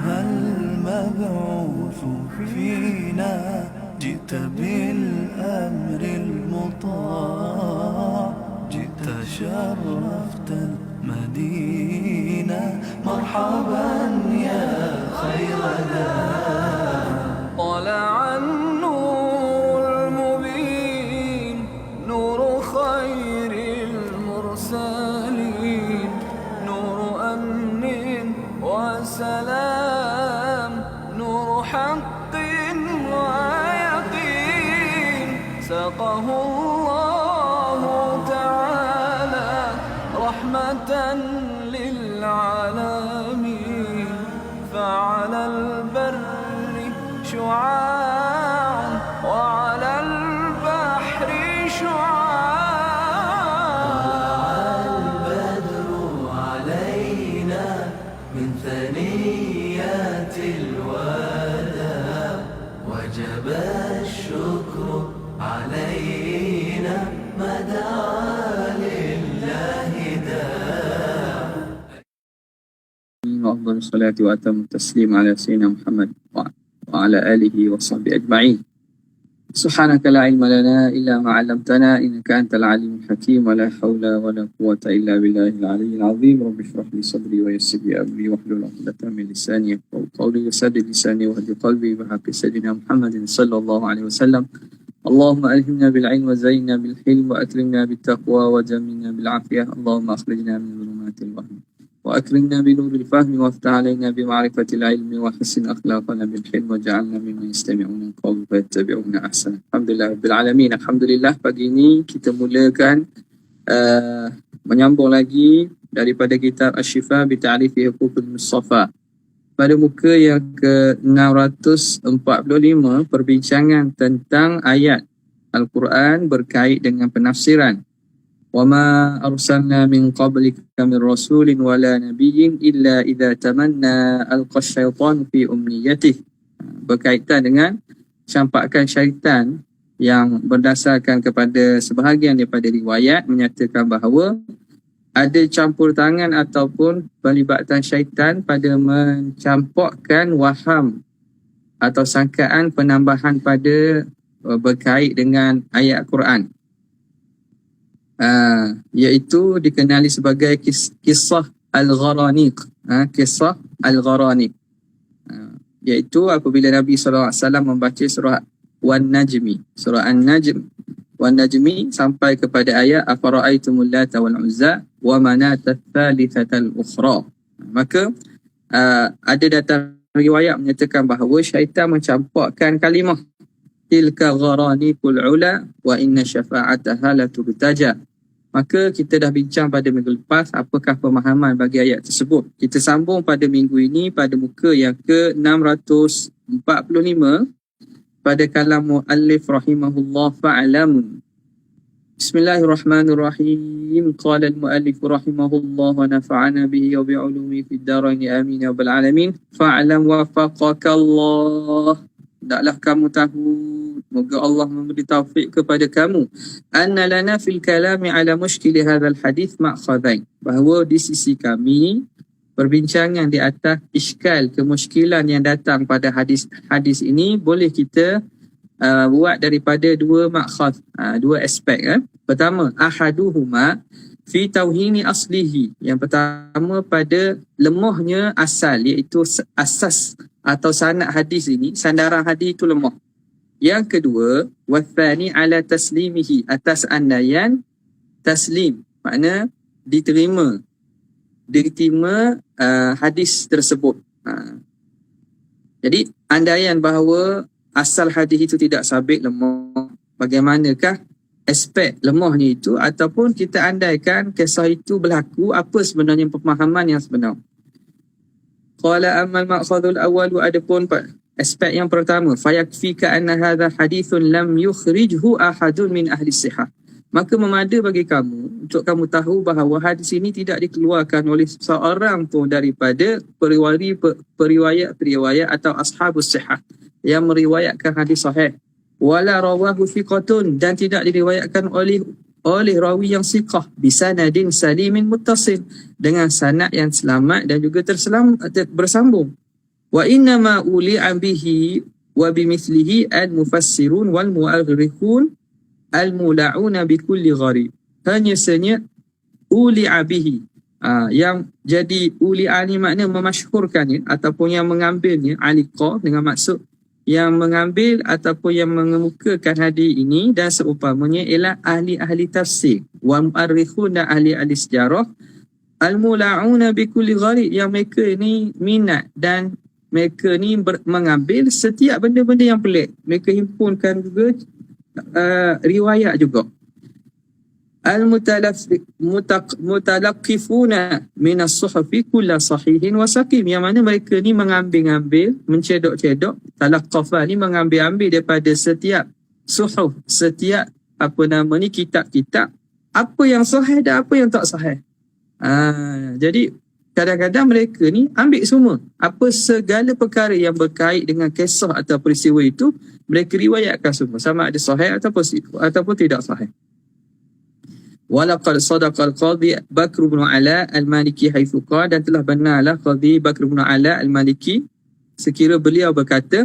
أيها المبعوث فينا جئت بالأمر المطاع جئت شرفت المدينة مرحبا يا خير داع طلع النور المبين نور خير المرسلين نور أمن وسلام نور حق ويقين سقه الله تعالى رحمة للعالمين فعلى البر شعاع وعلى البحر شعاع البدر علينا من ثنيات الوداع وجب الشكر علينا ما دعا لله داع. وأفضل الصلاة وأتم التسليم على سيدنا محمد وعلى آله وصحبه أجمعين. سبحانك لا علم لنا إلا ما علمتنا إنك أنت العليم الحكيم ولا حول ولا قوة إلا بالله العلي العظيم. رب اشرح لي صدري ويسر لي أمري واحلل عقدة من لساني يفقهوا قولي وسدد لساني واهد قلبي بحق سيدنا محمد صلى الله عليه وسلم. اللهم ألهمنا بالعلم وزينا بالحلم وأكرمنا بالتقوى وجملنا بالعافية. اللهم أخرجنا من ظلمات الوهم وأكرمنا بنور الفهم وافتح علينا بمعرفة العلم وحسن أخلاقنا بالحلم وجعلنا ممن يستمعون القول فيتبعون أحسنه. Alhamdulillah Rabbil Alamin. Alhamdulillah pagi ini kita mulakan menyambung lagi daripada kitab Asy-Syifa bi Ta'rifi Huquqil Mustafa. Pada muka yang ke-645 perbincangan tentang ayat Al-Quran berkait dengan penafsiran. وَمَا أَرْسَلْنَا مِنْ قَبْلِكَ مِنْ رَسُولٍ وَلَا نَبِيٍّ إِلَّا إِذَا تَمَنَّى أَلْقَى الشَّيْطَانُ فِي أُمْنِيَّتِهِ. Berkaitan dengan campakan syaitan yang berdasarkan kepada sebahagian daripada riwayat menyatakan bahawa ada campur tangan ataupun pelibatan syaitan pada mencampakkan waham atau sangkaan penambahan pada berkait dengan ayat Quran. Iaitu dikenali sebagai kisah Al-Gharaniq. Kisah Al-Gharaniq. Iaitu apabila Nabi SAW membaca surah Wan-Najmi. Surah An-Najm. Wan-Najmi sampai kepada ayat Afara'aitumul Lata wal-Uzza wa manata tsalitsatal ukhra. Maka ada datang riwayat menyatakan bahawa syaitan mencampakkan kalimah tilka gharaniqul ula wa inna syafa'ataha la tubtaja. Maka kita dah bincang pada minggu lepas apakah pemahaman bagi ayat tersebut. Kita sambung pada minggu ini pada muka yang ke-645 pada kalam muallif rahimahullah fa'alam. Bismillahirrahmanirrahim. Qala al-muallif rahimahullah wa nafa'ana bihi wa bi'ulumi fid darain amin ya rabbal alamin. Fa'alam wafaqakallah. Hendaklah kamu tahu, moga Allah memberi taufik kepada kamu. Anna lana fil kalami ala mushkili hadzal hadis ma'khadain. Bahawa di sisi kami perbincangan di atas iskal kemuskilan yang datang pada hadis ini boleh kita buat daripada dua makhad, dua aspek. Pertama, ahaduhuma fi tauhini aslihi. Yang pertama pada lemahnya asal, iaitu asas atau sanad hadis ini, sandaran hadis itu lemah. Yang kedua, wathani ala taslimihi, atas andaian taslim, makna diterima hadis tersebut. Jadi andaian bahawa asal hadis itu tidak sabit, lemah, bagaimanakah aspek lemahnya itu, ataupun kita andaikan kisah itu berlaku, apa sebenarnya pemahaman yang sebenar. Qala amal maqsadul awal, adapun aspek yang pertama, fayakfika anna hadha hadithun lam yukhrijhu ahadun min ahli sihah. Maka memada bagi kamu untuk kamu tahu bahawa hadis ini tidak dikeluarkan oleh seorang pun daripada periwayat atau ashabus sihah yang meriwayatkan hadis sahih. Wala rawahu thiqatun, dan tidak diriwayatkan oleh rawi yang siqah bisanadin salimin muttasil, dengan sanad yang selamat dan juga bersambung. Wa innama uli'a bihi wa bimithlihi al-mufassirun wal mu'arrikhun al-mula'una bikulli gharib. Hanya saja uli'a bihi. Yang jadi uli'a ni makna memasyhurkannya ataupun yang mengambilnya, aliqa dengan maksud yang mengambil ataupun yang mengemukakan hadis ini dan seumpamanya ialah ahli-ahli tafsir wa mu'arrikhun dan ahli-ahli sejarah al-mula'una bikulli gharib, yang mereka ni minat dan mereka ni mengambil setiap benda-benda yang pelik. Mereka himpunkan juga riwayat juga. Al-mutalaqifuna minas suhufi kulla sahihin wa saqim, yang mana mereka ni mengambil-ambil, mencedok-cedok, talaqqafa ni mengambil-ambil daripada setiap suhuf, setiap kitab-kitab, apa yang sahih dan apa yang tak sahih. Jadi kadang-kadang mereka ni ambil semua, apa segala perkara yang berkait dengan kisah atau peristiwa itu, mereka riwayatkan semua, sama ada sahih ataupun tidak sahih. Walaqad sadaqal qadhi Bakr bin Ala al-Maliki haitsu qala, dan telah benarlah Qadhi Bakr bin Ala al-Maliki sekira beliau berkata,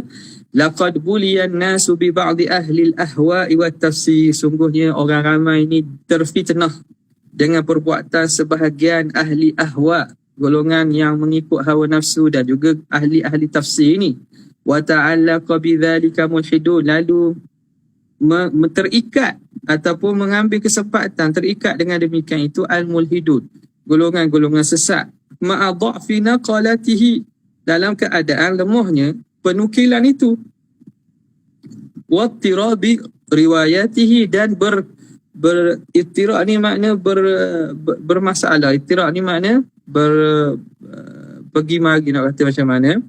laqad buliyan nasu bi ba'di ahli al-ahwa'i wat tafsir, sungguhnya orang ramai ini terfitnah dengan perbuatan sebahagian ahli ahwa, golongan yang mengikut hawa nafsu, dan juga ahli-ahli tafsir ini. Wa ta'allaqa bidzalika mulhidun, lalu terikat ataupun mengambil kesempatan terikat dengan demikian itu al-mulhidun, golongan-golongan sesat, ma'a dha'fi naqalatihi, dalam keadaan lemahnya penukilan itu, wa tirabi riwayatihi, dan ittira' ni makna bermasalah. Ittira' ni makna pergi mari, nak kata macam mana,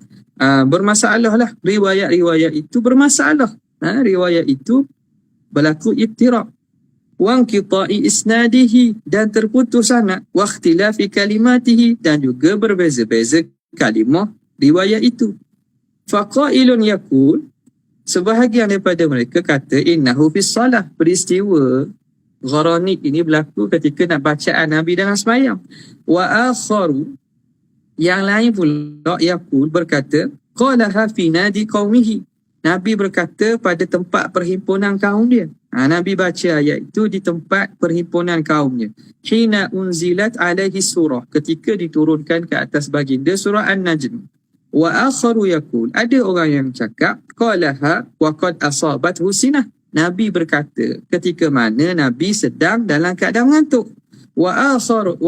bermasalah lah, riwayat-riwayat itu bermasalah. Riwayat itu berlaku ittira'. Wa inqita'i isnadihi, dan terputus sanad, wa ikhtilafi kalimatihi, dan juga berbeza-beza kalimah riwayat itu. Faqailun yaqul, sebahagian daripada mereka kata, innahu fis salah, peristiwa Gharanid ini berlaku ketika nak bacaan Nabi dalam sembahyang. Wa akharu, yang lain pula yaqul berkata, qalaha fi nadi qaumihi, Nabi berkata pada tempat perhimpunan kaum dia. Nabi baca ayat itu di tempat perhimpunan kaumnya. Hina unzilat alaihi surah, ketika diturunkan ke atas baginda surah An-Najm. Wa akharu yaqul, ada orang yang cakap, qalaha wa qad asabathu sinah, Nabi berkata ketika mana Nabi sedang dalam keadaan mengantuk. Wa akharu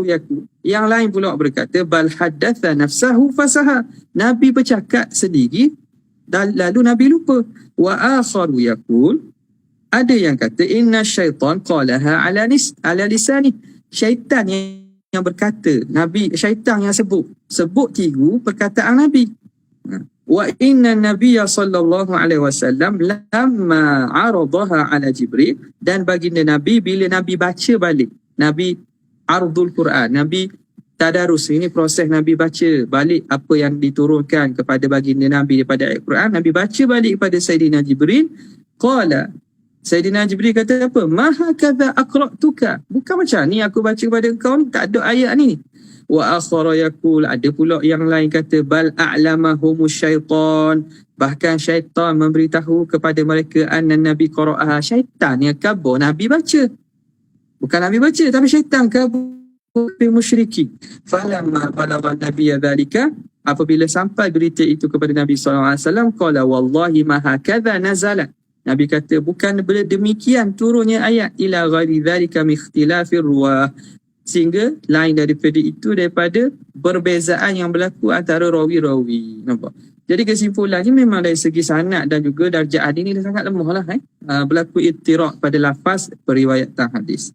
yaqul, yang lain pula berkata, bal haddatha nafsahu fasaha, Nabi bercakap sendiri dan lalu Nabi lupa. Wa akharu yaqul, ada yang kata, inna syaitan qalaha ala lisani, syaitan yang berkata, Nabi syaitan yang sebut tiru perkataan Nabi. Wa inna nabiyya sallallahu alaihi wasallam lamma aradaha ala Jibril, dan baginda Nabi bila Nabi baca balik, Nabi ardul Quran, Nabi tadarus, ini proses Nabi baca balik apa yang diturunkan kepada baginda Nabi daripada ayat Quran, Nabi baca balik kepada Sayyidina Jibril. Qala, Sayyidina Jibril kata apa? Maha kadza aqra'tuka, bukan macam ni aku baca kepada kau ni, tak ada ayat ni. Wa akhara yaqul, ada pula yang lain kata, bal a'lamahumus syaitan, bahkan syaitan memberitahu kepada mereka, anna nabi qara'aha, syaitan yang khabar Nabi baca, bukan Nabi baca tapi syaitan khabar bil musyrikin. Falamma balagha nabiyya dzalika, apabila sampai berita itu kepada Nabi sallallahu alaihi wasallam, qala wallahi ma hakadha nazalat, Nabi kata bukan demikian turunnya ayat, ila ghairi dzalika min ikhtilafir ruwah, sehingga lain daripada itu, daripada perbezaan yang berlaku antara rawi-rawi. Nampak? Jadi kesimpulannya memang dari segi sanad dan juga darjah hadis ni sangat lemah lah. Berlaku ittira' pada lafaz periwayatan hadis.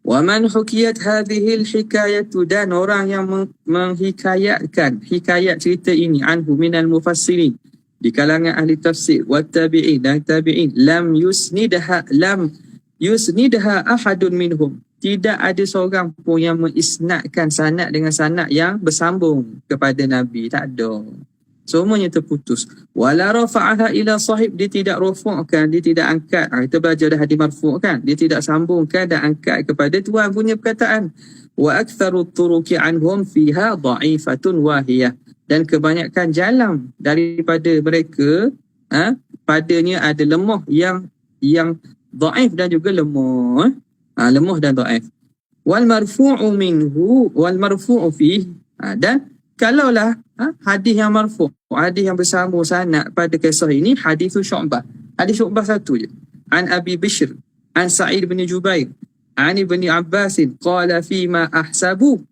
Wa man hukiyat hadhil hikayatu, dan orang yang menghikayatkan hikayat cerita ini, anhu minal mufassirin, di kalangan ahli tafsir, wa tabi'in dan tabi'in, lam yusnidha ahadun minhum, tidak ada seorang pun yang mengisnadkan sanad dengan sanad yang bersambung kepada Nabi, tak ada, semuanya terputus. Wala rafa'aha ila sahib, dia tidak rafa'kan, dia tidak angkat. Kita belajar dah hadis marfu' kan, dia tidak sambungkan dan angkat kepada tuan punya perkataan. wa aktsaru turuqi anhum fiha dha'ifatun wahiyah, dan kebanyakan jalan daripada mereka padanya ada lemah yang dhaif dan juga lemah lemah dan dhaif. Wal marfu'u minhu wal marfu'u fihi, dan kalaulah hadis yang marfu', hadis yang bersambung sanad pada kisah ini, hadis Syu'bah. Hadis Syu'bah satu je. An Abi Bishr, an Sa'id bin Jubair, an Ibn Abbas, qala fima ahsabu.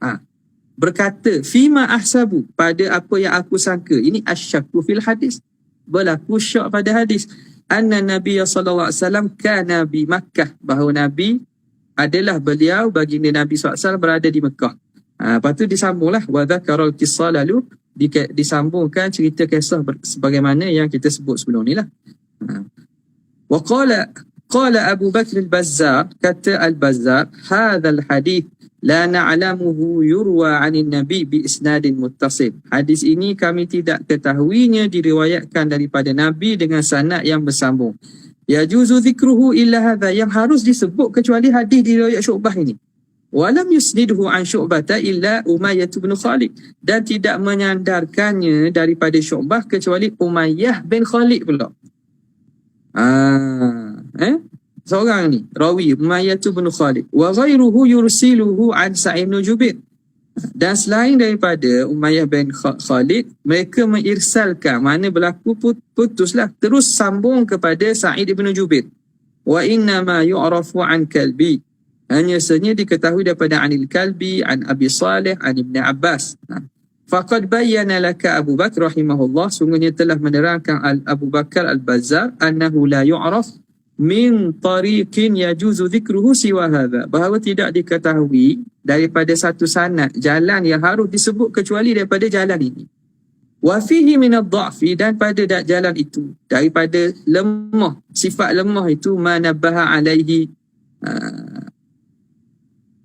Berkata fima ahsabu, pada apa yang aku sangka. Ini asyakku fil hadis. Berlaku syak pada hadis. Anna Nabi sallallahu alaihi wasallam kana bi Makkah, bahawa Nabi adalah beliau, baginda Nabi SAW berada di Mekah. Lepas tu disambunglah wa dzakarul qissah, lalu disambungkan cerita kisah sebagaimana yang kita sebut sebelum ni lah. Wa qala Abu Bakr al-Bazzar, kata al-Bazzar, hadzal hadith la na'lamuhu yurwa 'anil nabi bi isnadin muttasil. Hadis ini kami tidak ketahuinya diriwayatkan daripada Nabi dengan sanad yang bersambung. Yajuzu zikruhu illa hadha, yang harus disebut kecuali hadis diriwayat Syu'bah ini. Walam yusnidhu an Syu'bata illa Umayyah bin Khalid, dan tidak menyandarkannya daripada Syu'bah kecuali Umayyah bin Khalid pula. Seorang ni rawi Umayyah bin Khalid. Wa ghairuhu yursiluhu an Sa'id bin Jubair, dan selain daripada Umayyah bin Khalid, mereka mengirsalkan, mana berlaku putuslah, terus sambung kepada Sa'id bin Jubair. Wa inna ma yu'rafu an Kalbi, hanya sahaja diketahui daripada Anil Kalbi, an Abi Salih, an Ibn Abbas. Faqad bayyana laka Abu Bakr rahimahullah, sungguhnya telah menerangkan Abu Bakar al-Bazzar, annahu la yu'raf min tariqin yajuzu dhikruhu siwa hadha, bahawa tidak diketahui daripada satu sanad jalan yang harus disebut kecuali daripada jalan ini. Wa fihi min ad-dha'fi, dan pada jalan itu daripada lemah, sifat lemah itu, manabbaha alaihi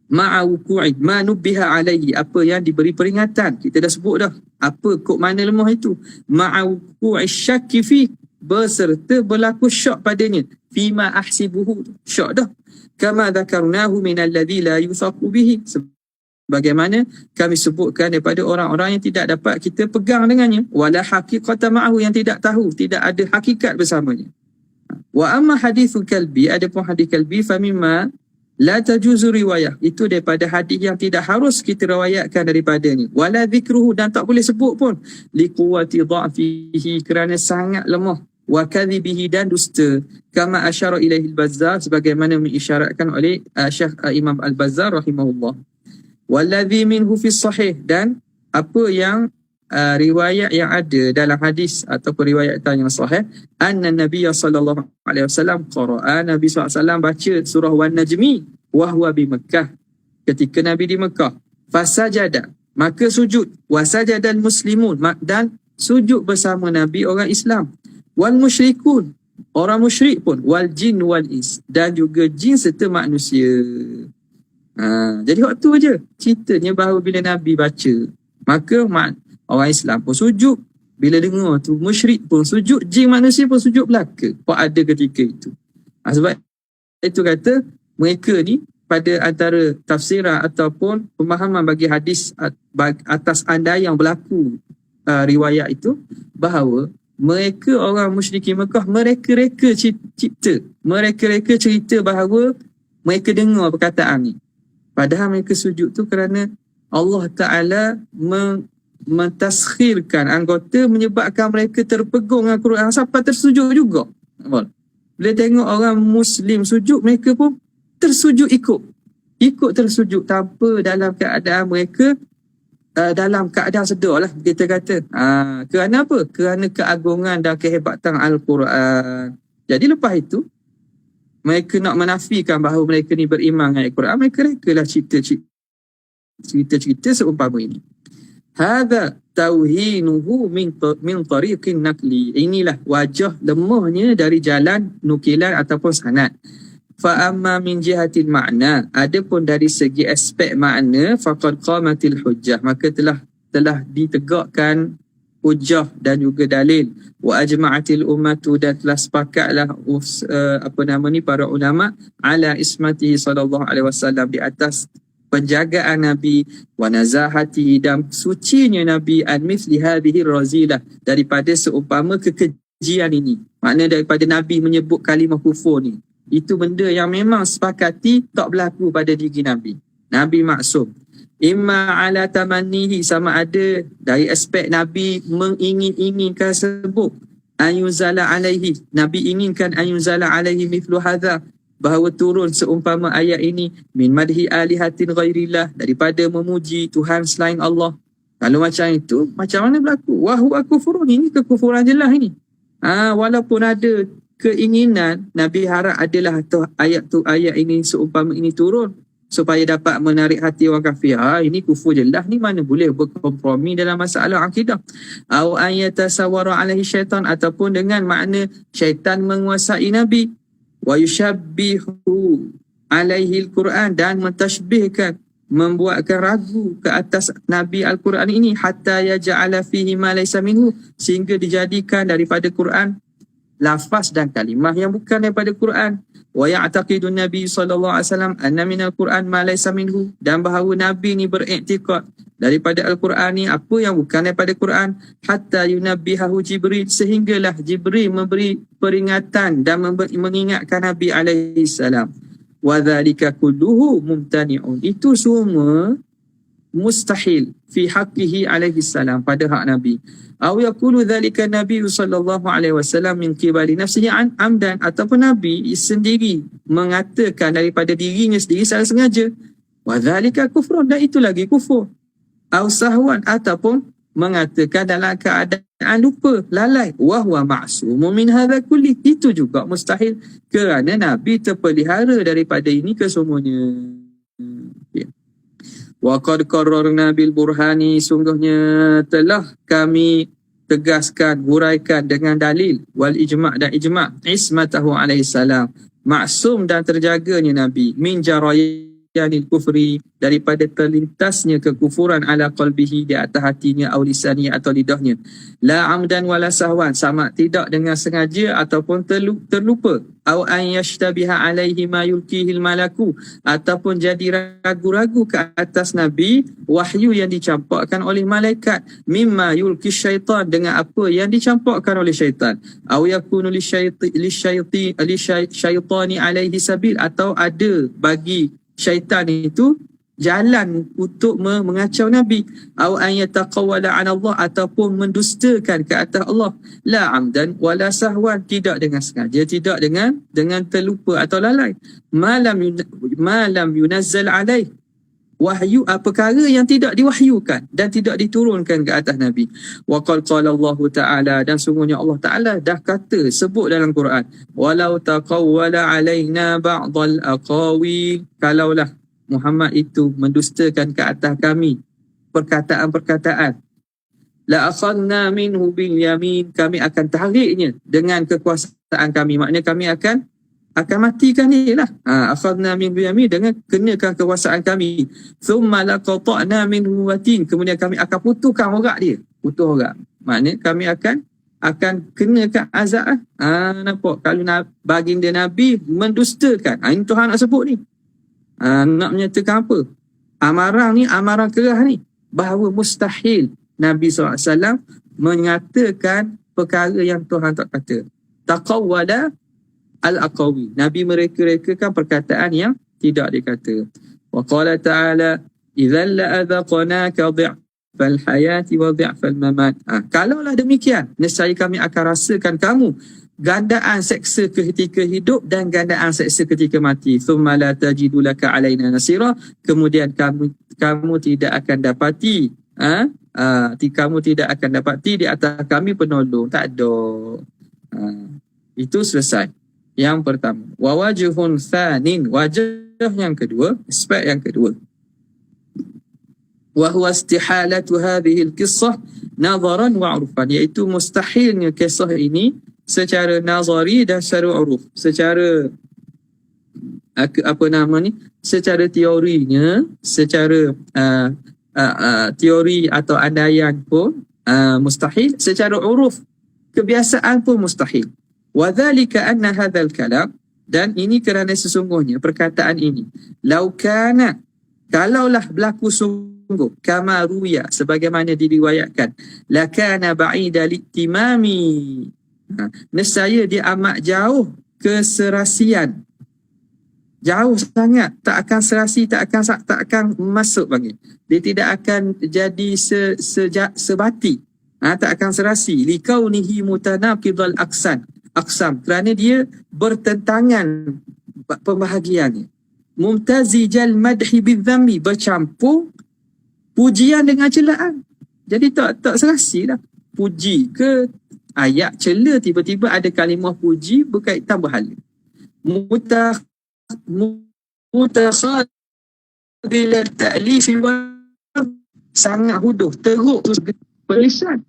ma'a wuqu'i ma nubbiha alaihi, apa yang diberi peringatan, kita dah sebut dah apa kok mana lemah itu, ma'a wuqu'i syakki fi, berserta berlaku syak padanya, fima ahsibuhu, syak dah, kama dzakarnahu min alladhi la yuthaqu bihi, bagaimana kami sebutkan daripada orang-orang yang tidak dapat kita pegang dengannya, wala haqiqata ma'ahu, yang tidak tahu, tidak ada hakikat bersamanya. Wa amma hadithul Kalbi, adapun hadis Kalbi, fa mimma la tajuzu riwayah, itu daripada hadis yang tidak harus kita riwayatkan daripadanya, wala dhikruhu, dan tak boleh sebut pun, liquwati dha'fihi, kerana sangat lemah, wa kadhibihi, dan dusta, kama asyara ilaihi al-Bazzar, sebagaimana mengisyaratkan oleh Syekh Imam al-Bazzar rahimahullah. Walladhi minhu fi sahih, dan apa yang riwayat yang ada dalam hadis ataupun riwayatan yang sahih, anna Nabiya sallallahu alaihi wasallam qara'a, Nabi SAW baca surah Wan Najmi wa huwa bi Makkah, ketika Nabi di Mekah. Fasajada, maka sujud, wasajadal muslimun, dan sujud bersama Nabi orang Islam, wal musyrikun, orang musyrik pun, wal jin wal ins, dan juga jin serta manusia. Jadi waktu je ceritanya bahawa bila Nabi baca, maka orang Islam pun sujud, bila dengar tu musyrik pun sujud, jin manusia pun sujud belaka. Apa ada ketika itu. Sebab itu kata mereka ni pada antara tafsiran ataupun pemahaman bagi hadis atas andai yang berlaku riwayat itu, bahawa mereka orang musyrikin Mekah, mereka-reka cipta, mereka-reka cerita bahawa mereka dengar perkataan ni. Padahal mereka sujud tu kerana Allah Ta'ala mentaskhirkan anggota, menyebabkan mereka terpegung dengan Quran sampai tersujud juga. Bila tengok orang Muslim sujud, mereka pun tersujud ikut tersujud, tanpa dalam keadaan mereka dalam keadaan sedar lah, kita kata. Kerana apa? Kerana keagungan dan kehebatan Al-Quran. Jadi lepas itu, mereka nak menafikan bahawa mereka ni beriman dengan Al-Quran, mereka rekalah cerita seumpama ini. Hadha tauhinuhu min tariqin nakli. Inilah wajah lemahnya dari jalan nukilan ataupun sanad. Fa amma min jihatil makna, adapun dari segi aspek makna, faqad qamatil hujjah, maka telah ditegakkan hujjah dan juga dalil. Wa ajma'atil ummatu, dan telah sepakatlah para ulama ala ismatihi sallallahu alaihi wasallam, di atas penjagaan Nabi, wa nazahatihi, dan sucinya Nabi, an mithli hadhihi razilah, daripada seumpama kekejian ini. Makna daripada Nabi menyebut kalimah kufur ni, itu benda yang memang sepakati tak berlaku pada diri Nabi. Nabi maksum. Imma ala tamannihi, sama ada dari aspek Nabi mengingin-inginkan sebut, ayunzala alaihi, Nabi inginkan ayunzala alaihi mithlu hadha, bahawa turun seumpama ayat ini, min madhi alihatin ghairillah, daripada memuji Tuhan selain Allah. Kalau macam itu, macam mana berlaku? Wahuwa kufurun, ini kekufuran jelas ini. Walaupun ada keinginan, Nabi harap adalah ayat ini seumpama ini turun supaya dapat menarik hati orang kafir. Ini kufur jelas ni, mana boleh berkompromi dalam masalah akidah. Au ayatasawara alaihi syaitan, ataupun dengan makna syaitan menguasai Nabi. Wa yushabbihu alaihi al-Quran, dan mentashbihkan, membuatkan ragu ke atas Nabi Al-Quran ini, hatta yaj'ala fihi ma laysa minhu, sehingga dijadikan daripada Quran lafaz dan kalimah yang bukan daripada Quran. Wa ya'taqidu Nabi sallallahu alaihi wasallam anna min al-Quran ma laysa minhu, dan bahawa Nabi ni beriktikad daripada Al-Quran ni apa yang bukan daripada Quran, hatta yunabbihahu Jibril, sehinggalah Jibril memberi peringatan dan mengingatkan Nabi alaihi salam. Wa dzalika kulluhu mumtani'un, itu semua mustahil fi haqqihi alaihi salam, pada hak Nabi. Aw yaqulu dzalika Nabi sallallahu alaihi wasallam min qibali nafsihi an amdan, ataupun Nabi sendiri mengatakan daripada dirinya sendiri secara sengaja. Wa dzalika kufrun, dan itu lagi kufur. Aw sahwan, ataupun mengatakan dalam keadaan lupa, lalai. Wa huwa ma'sumun min hadza kulli, itu juga mustahil, kerana Nabi terpelihara daripada ini kesemuanya. Wa qad qarrarna bil burhani, sungguhnya telah kami tegaskan, huraikan dengan dalil, wal ijma' dan ijma', ismatahu alaihi salam, maksum dan terjaganya Nabi, min jarayanil kufri, daripada terlintasnya kekufuran, ala qalbihi, di atas hatinya, aw lisanihi, atau lidahnya, la amdan wala sahwan, sama tidak dengan sengaja ataupun terlupa, aw an yashtabiha alaihi ma yulkihil malaku, ataupun jadi ragu-ragu ke atas Nabi wahyu yang dicampakkan oleh malaikat, mimma yulki syaitan, dengan apa yang dicampakkan oleh syaitan, aw yakunu lisyaitani alaihi sabil, atau ada bagi syaitan itu jalan untuk mengacau Nabi, aw an yataqawwala 'ala Allah, ataupun mendustakan ke atas Allah, la amdan wala sahwan, tidak dengan sengaja, tidak dengan terlupa atau lalai, malam yunazzal alaih, wahyu, perkara yang tidak diwahyukan dan tidak diturunkan ke atas Nabi. Wa qala Allah Ta'ala, dan sungguhnya Allah Ta'ala dah kata, sebut dalam Quran, walau taqawwala alaina ba'dal aqawil, kalaulah Muhammad itu mendustakan ke atas kami perkataan-perkataan, la akhadna minhu bil yamin, kami akan tariknya dengan kekuasaan kami, maknanya kami akan matikan dia lah. Akhadna minhu bil yamin, dengan kenakan kekuasaan kami, thumma laqata'na minhu watin, kemudian kami akan putuskan horak dia, putus horak, maknanya kami akan kenakan azab. Nampak, kalau baginda Nabi mendustakan, ini Tuhan nak sebut ni, nak menyatakan apa? Amaran kerah ni, bahawa mustahil Nabi SAW menyatakan perkara yang Tuhan tak kata. Taqawwala al-aqawi, Nabi mereka-rekakan perkataan yang tidak dikata. Wa qala ta'ala, idzal la'adhaqnaka dhi'fal hayati wa dhi'fal mamat. Kalaulah demikian, nescaya kami akan rasakan kamu gandaan seksa ketika hidup dan gandaan seksa ketika mati. Thumma la tajidu laka alaina nasira, kemudian kamu tidak akan dapati kamu tidak akan dapati di atas kami penolong. Tak ada. Itu selesai yang pertama. Wa wajhun tsanin, wajah yang kedua, aspek yang kedua, wa huwa istihalatu hadhihi al-qissah nazaran wa 'urfan, iaitu mustahilnya kisah ini secara nazari dan secara uruf, secara secara teorinya, secara teori atau andaian pun mustahil, secara uruf kebiasaan pun mustahil. Wa dhalika anna hadzal kalam, dan ini kerana sesungguhnya perkataan ini, lau kana Kalaulah berlaku sungguh kama ruya sebagaimana diriwayatkan, lakana ba'ida litimami, nescaya dia amat jauh keserasian, jauh sangat, tak akan serasi, tak akan masuk bagi dia, tidak akan jadi sebati, tak akan serasi, likaunihi mutanaqidul aksam, kerana dia bertentangan pembahagiannya, mumtazijal madhi bidzammi, bercampur pujian dengan celaan. Jadi tak serasi lah. Puji ke ayat cela, tiba-tiba ada kalimah puji berkaitan berhala. Mutakhadilan ta'lifi wa sangat huduh, teruk pelisan.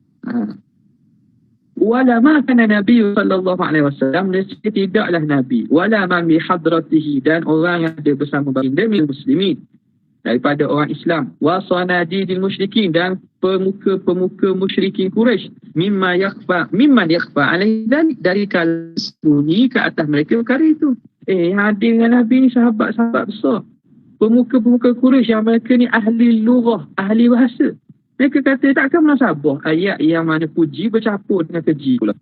Wala ma kana Nabi sallallahu alaihi wasallam, tidaklah Nabi, wala man bi hadratihi, dan orang yang ada bersama baginda min muslimin, daripada orang Islam, wa sanadidil musyrikin, dan pemuka-pemuka musyrikin Quraisy, mimman yakhfa alaihi dzalik, dari kalangan sembunyi ke atas mereka perkara itu. Yang hadir dengan Nabi ni sahabat-sahabat besar, pemuka-pemuka Quraisy yang mereka ni ahli lughah, ahli bahasa. Mereka kata takkan munasabah ayat yang mana puji bercampur dengan keji pula.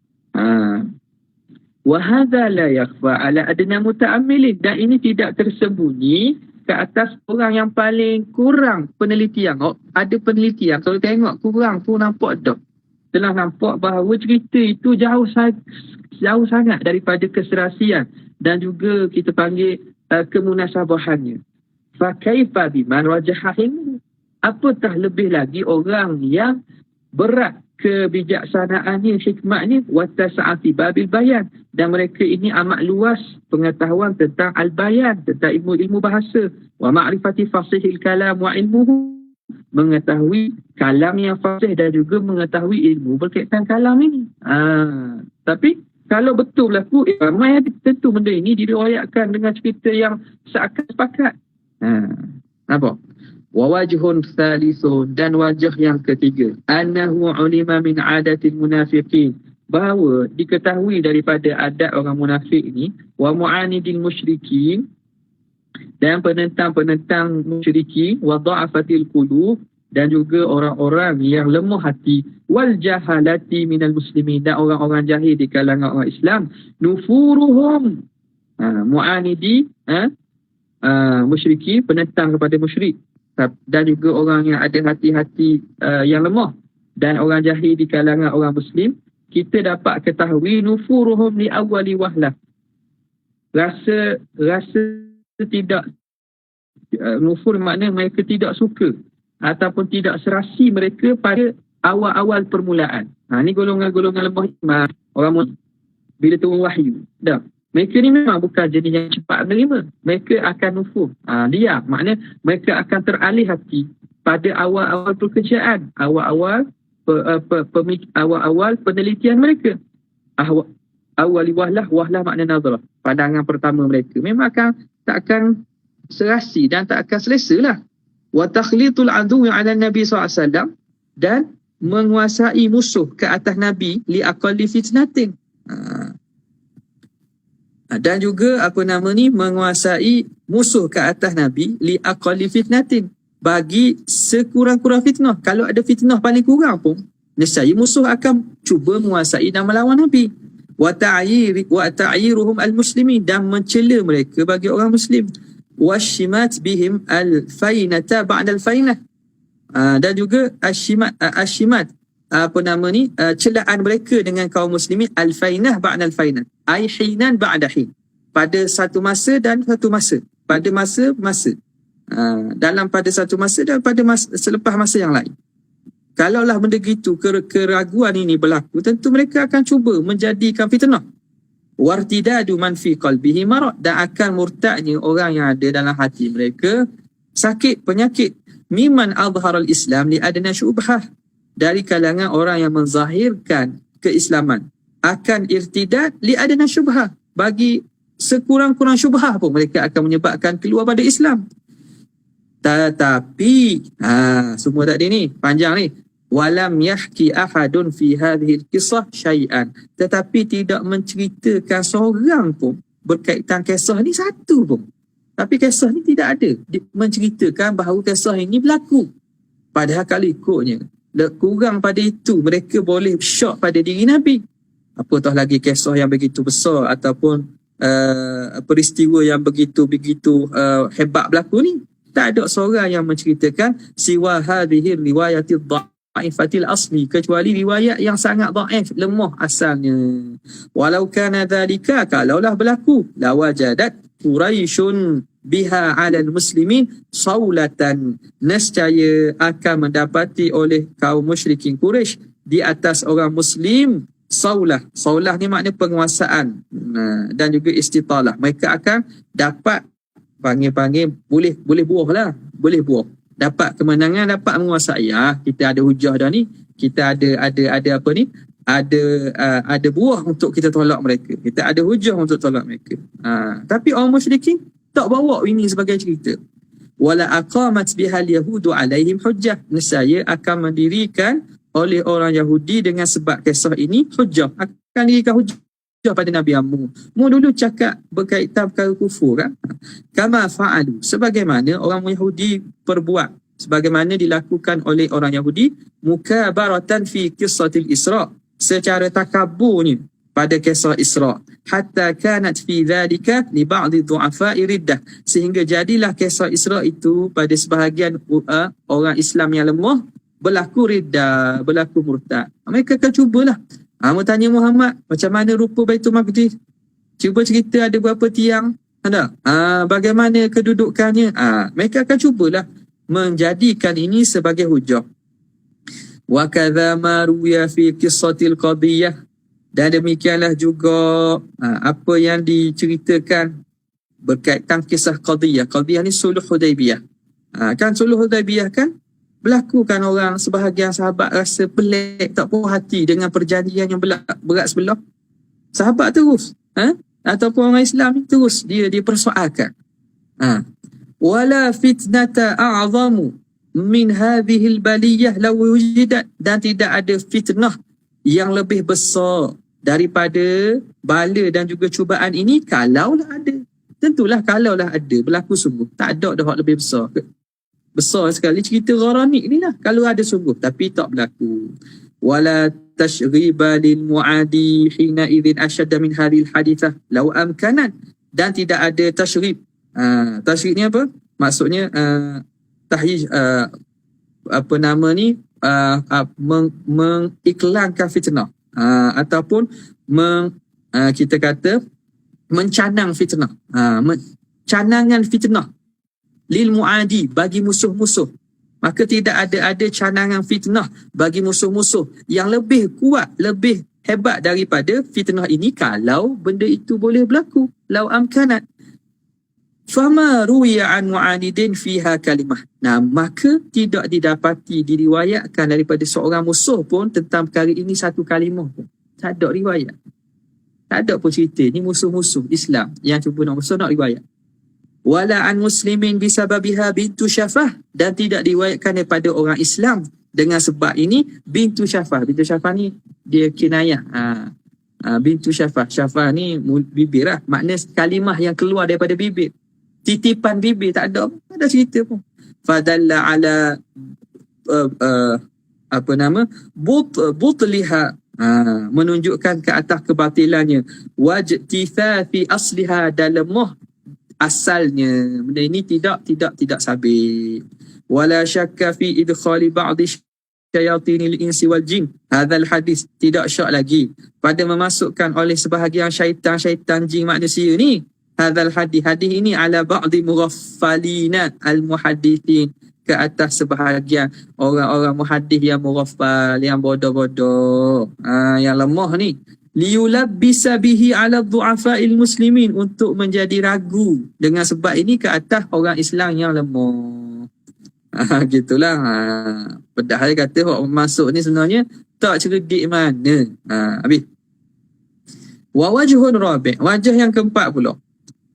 Wa hadza la yakhfa ala adna muta'ammilin, dan ini tidak tersembunyi ke atas orang yang paling kurang penelitian. Ada penelitian, kalau tengok kurang pun nampak dah. Telah nampak bahawa cerita itu jauh sangat daripada keserasian dan juga kita panggil kemunasabahannya. Fa kaifa biman wajahahin, apatah lebih lagi orang yang berat kebijaksanaannya, hikmatnya, watasa'ati babil bayan, dan mereka ini amat luas pengetahuan tentang al-bayan, tentang ilmu-ilmu bahasa, wa ma'rifati fasihil kalam wa ilmuhu, mengetahui kalam yang fasih dan juga mengetahui ilmu berkaitan kalam ini. Tapi kalau betul berlaku, ramai tentu benda ini diriwayatkan dengan cerita yang seakan sepakat. Nampak? Wa wajhun thalithun, dan wajah yang ketiga, annahu ulima min adatil munafiqin, bahawa diketahui daripada adat orang munafik ini, wa mu'anidil musyrikin, dan penentang-penentang musyrikin, wa dha'afatil qulub, dan juga orang-orang yang lemah hati, wal jahalati minal muslimin, dan orang-orang jahil di kalangan orang Islam, nufuruhum, mu'anidi musyrikin, penentang kepada musyrik, dan juga orang yang ada hati-hati yang lemah, dan orang jahil di kalangan orang Muslim, kita dapat ketahui nufuruhum li awwali wahlah, rasa tidak, nufur makna mereka tidak suka ataupun tidak serasi mereka pada awal-awal permulaan. Ni golongan-golongan lemah iman, orang Muslim bila turun wahyu dah. Mereka ni memang bukan jenis yang cepat menerima. Mereka akan nufur. Dia makna mereka akan teralih hati pada awal-awal pekerjaan, awal-awal penelitian mereka. Awali wahlah makna nazarah. Pandangan pertama mereka memang tak akan serasi dan tak akan selesa lah. Wa takhlitul adu 'ala Nabi SAW, dan menguasai musuh ke atas Nabi li aqalli fitnatin. Dan juga menguasai musuh ke atas Nabi li aqalli fitnatin, bagi sekurang-kurang fitnah. Kalau ada fitnah paling kurang pun, nescaya musuh akan cuba menguasai dan melawan Nabi. Wa ta'yiruhum al-muslimin, dan mencela mereka bagi orang Muslim. Wa shimat bihim al-fainata ba'da al-fainah, dan juga ashimat celaan mereka dengan kaum muslimin, al-fainah ba'da al-fainah, ai hinan ba'da hin, pada satu masa dan satu masa, pada masa-masa, dalam pada satu masa dan pada selepas masa yang lain. Kalaulah benda gitu, keraguan ini berlaku, tentu mereka akan cuba menjadikan fitnah. Wartidadu man fi qalbihi marad, dan akan murtadnya orang yang ada dalam hati mereka sakit, penyakit. Mimman azharal Islam li adna syubhah, dari kalangan orang yang menzahirkan keislaman akan irtidad li adna syubhah, bagi sekurang-kurang syubhah pun mereka akan menyebabkan keluar pada Islam. Tetapi semua tadi ni panjang ni, walam yahki ahadun fi hadhihi al-qissah syai'an, tetapi tidak menceritakan seorang pun berkaitan kisah ni satu pun. Tapi kisah ni tidak ada menceritakan bahawa kisah ini berlaku. Padahal kalau ikutnya, kurang pada itu mereka boleh syok pada diri Nabi. Apatah lagi kisah yang begitu besar ataupun peristiwa yang begitu hebat berlaku ni. Tak ada seorang yang menceritakan siwa hadhihi riwayatil dhaifatil asli, kecuali riwayat yang sangat dhaif, lemah asalnya. Walau kana dhalika, kalaulah berlaku, la wajadat Quraisyun biha 'ala al-muslimin saulatan, nescaya akan mendapati oleh kaum musyrikin Quraisy di atas orang muslim saulah. Saulah ni makna penguasaan dan juga istitalah. Mereka akan dapat panggil boleh buah lah, boleh buah, dapat kemenangan, dapat menguasai. Kita ada hujah dah ni, kita ada apa ni, ada buah untuk kita tolak mereka, kita ada hujah untuk tolak mereka. Tapi orang musyrikin tak bawa ini sebagai cerita. Wala aqamat bihal yahudu alaihim hujjah, nescaya akan mendirikan oleh orang Yahudi dengan sebab kisah ini hujjah, akan dirikan hujjah pada Nabi Mu dulu cakap berkaitan perkara kufur kan. Kama fa'alu, sebagaimana orang Yahudi perbuat, sebagaimana dilakukan oleh orang Yahudi mukabaratan fi qissatil Isra, secara takaburnya pada kisah Isra, hatta kanat fi dhalika li ba'dhi du'afa'i riddah, sehingga jadilah kisah Isra itu pada sebahagian orang Islam yang lemah berlaku riddah, berlaku murtad. Mereka akan cubalah mau tanya Muhammad macam mana rupa Baitul Maqdis, cuba cerita ada berapa tiang, ada bagaimana kedudukannya. Mereka akan cubalah menjadikan ini sebagai hujah. Wa kadza ma ruya fi qissatil qadiyah, dan demikianlah juga apa yang diceritakan berkaitan kisah qadiyah. Qadiyah ni suluh Hudaibiyah. Kan suluh Hudaibiyah kan berlaku, kan orang sebahagian sahabat rasa pelik, tak puas hati dengan perjanjian yang berat sebelah. Sahabat terus ataupun orang Islam ni terus dia persoalkan. Wala fitnata a'zamu min hadhihi al-baliyah law wujidat, dan tidak ada fitnah yang lebih besar daripada bala dan juga cubaan ini kalaulah ada. Tentulah kalaulah ada, berlaku sungguh. Tak ada dah lebih besar. Besar sekali cerita Gharanik ni lah kalau ada sungguh, tapi tak berlaku. Wala tashghiba lil muadi hina idzin ashadda min hadhil hadithah law amkanan, dan tidak ada tashrib. Tashrib ni apa? Maksudnya tahyij, apa nama ni, mengiklankan fitnah, ataupun kita kata mencanang fitnah, canangan fitnah lil muadi, bagi musuh-musuh. Maka tidak ada canangan fitnah bagi musuh-musuh yang lebih kuat, lebih hebat daripada fitnah ini kalau benda itu boleh berlaku. Lau amkanat fama ruwiya an mu'anidin fiha kalimah. Maka tidak didapati, diriwayatkan daripada seorang musuh pun tentang perkara ini satu kalimah pun. Tak ada riwayat. Tak ada pun cerita. Ni musuh-musuh Islam yang cuba nak musuh, nak riwayat. Wala an muslimin bisababiha bintu Syafah, dan tidak diriwayatkan daripada orang Islam dengan sebab ini bintu Syafah. Bintu Syafah ni dia kinayah. Bintu Syafah. Syafah ni bibir lah. Makna kalimah yang keluar daripada bibir. Titipan bibir, tak ada cerita pun. Fadalla ala butliha, menunjukkan ke atas kebatilannya. Wajtifafi asliha, dan lemah asalnya. Benda ini tidak sabit. Wala syakka fi idkhali ba'di syayatinil insi wal jin hadzal hadis, tidak syak lagi pada memasukkan oleh sebahagian syaitan jin manusia ni hadzal hadis ini ala ba'di mughaffalina al muhaddithin, ke atas sebahagian orang-orang muhaddis yang mughaffal, yang bodoh-bodoh, yang lemah ni, liyulabbisa bihi ala du'afa'il muslimin, untuk menjadi ragu dengan sebab ini ke atas orang Islam yang lemah. Gitulah. Padahal kata orang masuk ni sebenarnya tak cerdik mana. Habis. Wa wajhun rabi', wajah yang keempat pula.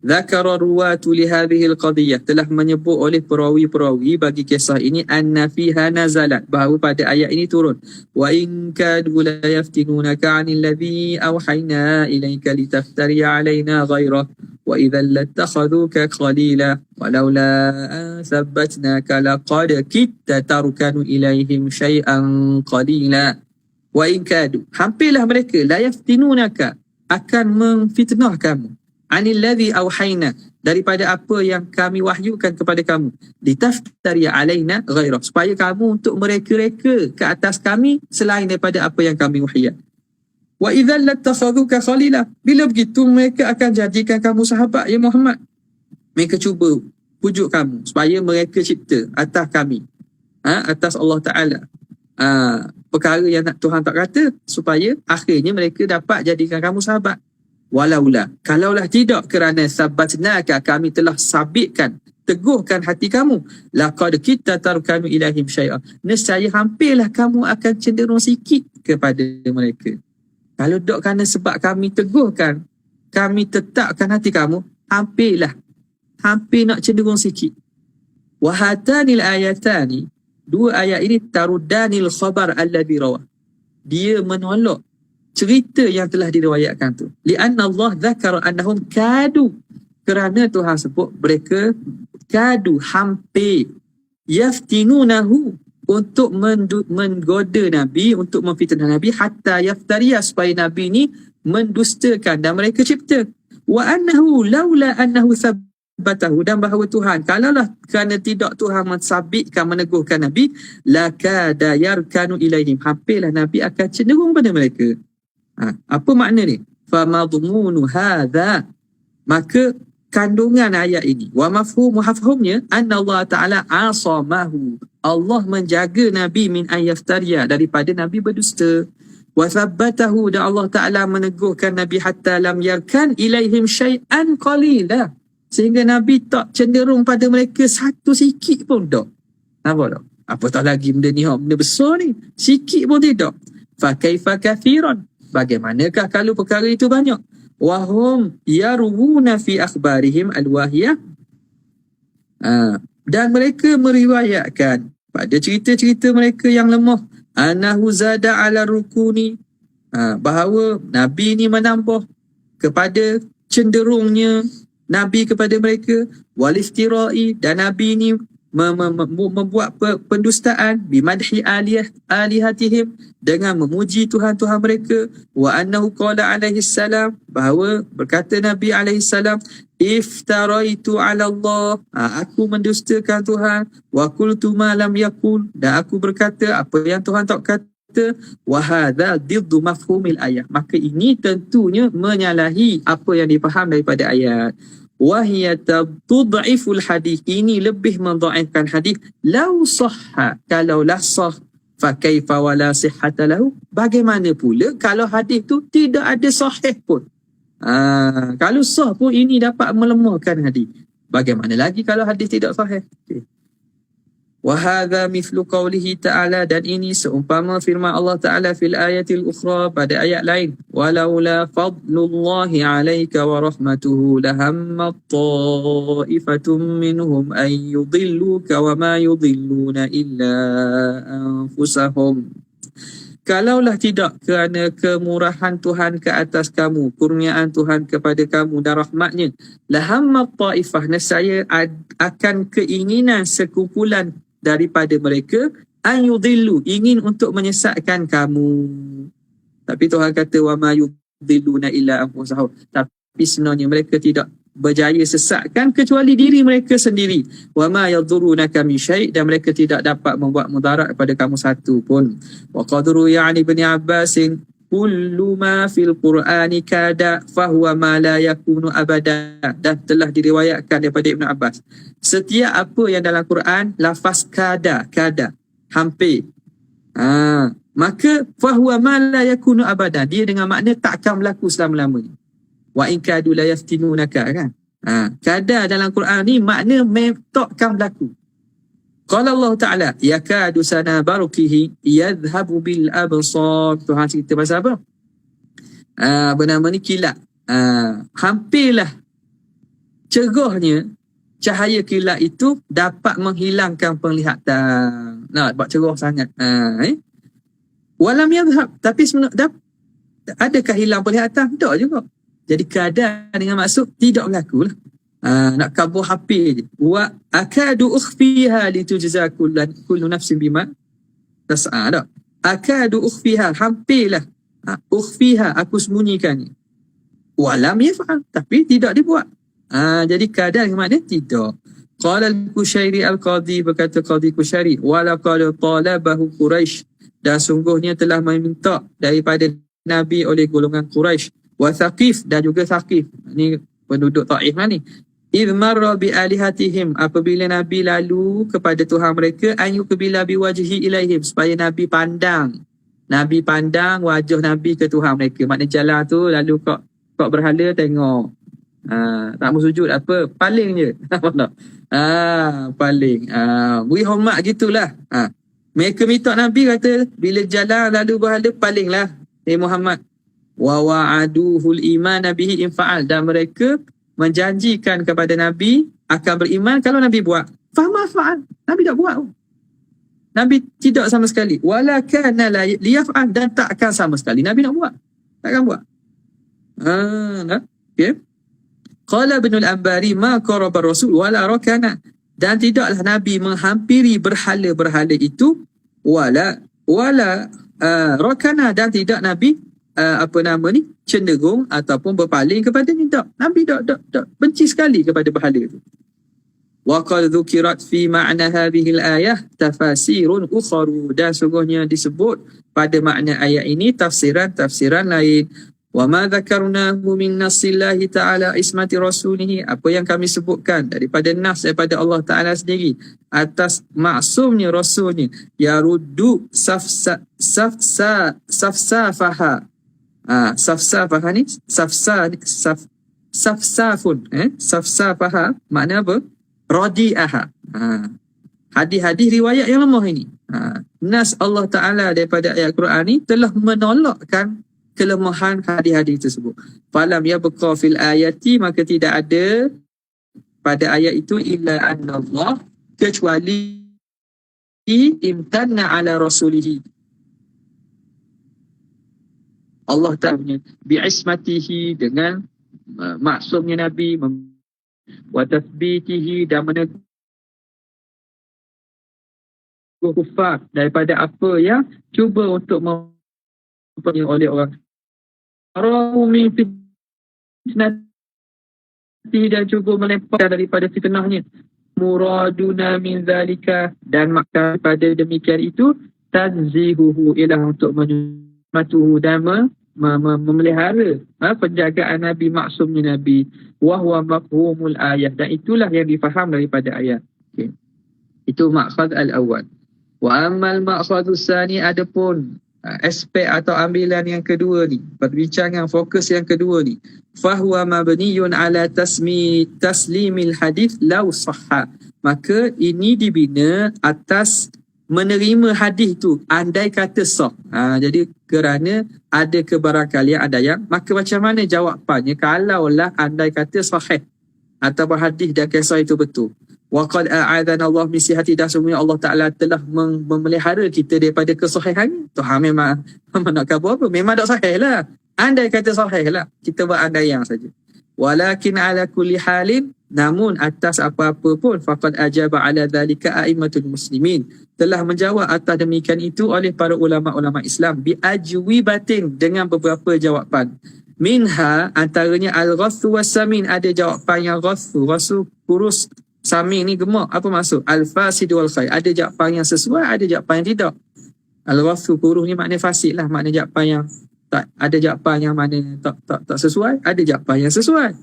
Zakara ruwatu li hadhihi al-qadiyah, telah menyebut oleh perawi-perawi bagi kisah ini anna fiha nazalat, bahawa pada ayat ini turun. Wa in kadu la yaftinunaka 'anil ladzi awhayna ilayka litaftari 'alaina ghairah wa idzal lattakhadhuka khalila walaula an thabbatnaka laqad kitta tarkanu ilaihim syai'an qalila wa in kadu, hampirlah mereka la yaftinunaka, akan memfitnah kamu, anil ladzi auhayna, daripada apa yang kami wahyukan kepada kamu, litaftari alaina ghairah, supaya kamu untuk mereka-reka ke atas kami selain daripada apa yang kami wahyukan. Wa idzal lattakhadhuka khalila, bila begitu mereka akan jadikan kamu sahabat ya Muhammad. Mereka cuba pujuk kamu supaya mereka cipta atas kami, atas Allah Ta'ala, perkara yang Tuhan tak kata, supaya akhirnya mereka dapat jadikan kamu sahabat. Walaula, kalaulah tidak kerana sabatnaka, kami telah sabitkan, teguhkan hati kamu, laqad kita tarkanu ilahim syai'a, nescaya hampirlah kamu akan cenderung sikit kepada mereka. Kalau dok kerana sebab kami teguhkan, kami tetapkan hati kamu, hampir nak cenderung sikit. Wahatanil ayatani, dua ayat ini tarudanil khabar alladhi rawah, dia menolak cerita yang telah diriwayatkan tu. Lianna Allah dzakara annahum kadu, kerana Tuhan sebut mereka kadu, hampir, yaftinunahu, untuk menggoda Nabi, untuk memfitnah Nabi, hatta yaftariya, supaya Nabi ni mendustakan dan mereka cipta. Wa annahu laula annahu sabbatahu, dan bahawa Tuhan, kalaulah kerana tidak Tuhan mensabitkan, meneguhkan Nabi, lakada yarkanu ilaihim, hampirlah Nabi akan cenderung pada mereka. Apa makna ni? Famadmunu hadha, maka kandungan ayat ini, wa mafhumnya anna Allah Ta'ala asamahu, Allah menjaga Nabi min ayyaftariya, daripada Nabi berdusta, wa thabbatahu, dan Allah Ta'ala meneguhkan Nabi hatta lam yarkan ilaihim syai'an qalila, sehingga Nabi tak cenderung pada mereka satu sikit pun tak. Nampak tak? Apatah lagi benda ni, benda besar ni, sikit pun tidak. Fa kaifa kathiran, bagaimanakah kalau perkara itu banyak? Wahum yarwuna fi akhbarihim alwahiyah, dan mereka meriwayatkan pada cerita-cerita mereka yang lemah, anahu zada ala rukuni, bahawa Nabi ni menambah kepada cenderungnya Nabi kepada mereka, walistirai, dan Nabi ni membuat pendustaan, bimadhi alihatihim, dengan memuji Tuhan-Tuhan mereka, wa annahu qala alaihi salam, bahawa berkata Nabi alaihi salam, iftaraitu ala Allah, aku mendustakan Tuhan, wa qultu ma lam yaqul, dan aku berkata apa yang Tuhan tak kata, wa hadza diddu mafhumil ayat, maka ini tentunya menyalahi apa yang difaham daripada ayat. Wahia tud'iful hadis, ini lebih mendhaifkan hadis. Lau sahha, kalaulah sah, fa kaifa wala sihhata lahu, bagaimana pula kalau hadis tu tidak ada sahih pun. Kalau sah pun ini dapat melemahkan hadis, bagaimana lagi kalau hadis tidak sahih. Wa hadza mithlu qawlihi ta'ala, dan ini seumpama firman Allah Ta'ala fil ayatil ukhra, pada ayat lain, walaula fadlullahi 'alaika wa rahmatuhu lahammat ta'ifatum minhum an yudilluka wa ma yudilluna illa anfusahum. Kalaulah tidak kerana kemurahan Tuhan ke atas kamu, kurniaan Tuhan kepada kamu dan rahmatnya, lahammat ta'ifah, nescaya akan keinginan sekumpulan daripada mereka, an yudillu, ingin untuk menyesatkan kamu. Tapi Tuhan kata wa ma yudilluna illa anfusahum, tapi sebenarnya mereka tidak berjaya sesatkan kecuali diri mereka sendiri. Wa ma yadhurunaka min syai', dan mereka tidak dapat membuat mudarat kepada kamu satu pun. Wa qadru ya'ni ibn Abbas, kullu ma fil Qur'ani kada fahuwa ma la yakunu abada, dan telah diriwayatkan daripada Ibn Abbas, setiap apa yang dalam Quran lafaz kada, hampir, maka fahuwa ma la yakunu abada, dia dengan makna takkan berlaku selama-lamanya. Wa in kadu la yaftinunaka, kan? Kada dalam Quran ni makna takkan berlaku. Qala Allah Ta'ala, yakadu sana barukihi yadhhabu bil absar, Tuhan cerita pasal apa? Bernama ni kilat. Hampirlah cerahnya cahaya kilat itu dapat menghilangkan penglihatan. Buat cerah sangat. Walam yadhhab, tapi sebenarnya adakah hilang penglihatan? Tak juga. Jadi kadar dengan maksud tidak berlaku lah. Nak kabur hampir je. Wa akadu ukhfiha litujza kullu nafsin bima tas'a. Tak? Akadu ukhfiha, hampirlah. Ukhfiha, aku sembunyikannya. Walam yaf'al, tapi tidak dibuat. Jadi kadar dengan makna tidak. Qala al-Kushairi al-Qadhi, berkata Qadhi Kushairi, walaqad talabahu Quraisy, dan sungguhnya telah meminta daripada Nabi oleh golongan Quraisy, wa Thaqif, dan juga Thaqif. Ini penduduk Taif lah ni. Idh marra bi alihatihim, apabila Nabi lalu kepada Tuhan mereka, an yuqbila bi wajhi ilaihim, supaya Nabi pandang wajah Nabi ke Tuhan mereka. Maknanya jalan tu lalu kau berhala tengok. Tak mau sujud apa, paling je. Paling. Beri hormat gitulah. Mereka minta Nabi kata bila jalan lalu berhala palinglah Muhammad. Wa wa'aduhul iman bihi in fa'al, dan mereka menjanjikan kepada Nabi akan beriman kalau Nabi buat. Fahma fa'al. Nabi tak buat. Nabi tidak sama sekali. Wala kana la liyaf'al, dan tak akan sama sekali Nabi nak buat. Takkan buat. Okay. Qala Ibn al-Ambari ma qaraba Rasul wala rakana, dan tidaklah Nabi menghampiri berhala-berhala itu, wala rakana, dan tidak Nabi cenderung ataupun berpaling kepadanya. Tak. Nabi tak benci sekali kepada berhala itu. Wa qad dzukirat fi ma'na hadhihi al-ayah tafasirun ukharu, dan sungguhnya disebut pada makna ayat ini tafsiran lain. Wa ma dzakarnahu min nassillahi ta'ala ismati rasulihi, apa yang kami sebutkan daripada nas daripada Allah Ta'ala sendiri atas maksumnya rasulnya, yaruddu safsafaha. Safsafaha ni safsafun. Safsafaha makna apa? Radi'aha. Hadis-hadis riwayat yang lemah ini. Nas Allah Ta'ala daripada ayat Quran ni telah menolakkan kelemahan hadis-hadis tersebut. Falam yabqa fil ayati, maka tidak ada pada ayat itu illa anna Allah, kecuali imtanna ala rasulihi, Allah Ta'ala bi'ismatihi, dengan maksumnya Nabi, wa tathbitihi, dan menegur kufar daripada apa yang cuba untuk mempunyai oleh orang Raumi fitnati, dan cuba melempar daripada fitnahnya. Muraduna min zalika, dan maka pada demikian itu tanzihuhu, ialah untuk menyematuhu dan memelihara penjagaan Nabi, maksumnya Nabi. Wahwa mafhumul ayat, dan itulah yang difaham daripada ayat. Okay. Itu maqsad al-awwal. Wa ammal maqsadus sani, adapun aspek atau ambilan yang kedua ni, perbincangan fokus yang kedua ni, fahuwa mabniyun ala taslimil hadith law sahha, maka ini dibina atas menerima hadis tu andai kata sah. Jadi kerana ada kebarangkalian, ada yang, maka macam mana jawapannya kalaulah andai kata sahih atau hadis dan kisah itu betul. Wa qad a'adana Allah min sihhati, dan sebenarnya Allah Ta'ala telah memelihara kita daripada kesahihannya. Tuhan memang nak khabar apa? Memang tak sahih lah. Andai kata sahih lah. Kita berandaian saja. Walakin ala kulli halin, namun atas apa-apa pun, faqad ajaba ala dhalika a'immatul muslimin, telah menjawab atas demikian itu oleh para ulama-ulama Islam, bi ajwibatin, dengan beberapa jawapan. Minha, antaranya al-ghathu was-samin, ada jawapan yang ghathu kurus, samin ni gemak. Apa maksud? Al-fasid wal khair, ada jawapan yang sesuai, ada jawapan yang tidak. Al-ghathu kurus ni makna fasid lah, makna jawapan yang tak, ada jawapan yang mana tak sesuai, ada jawapan yang sesuai.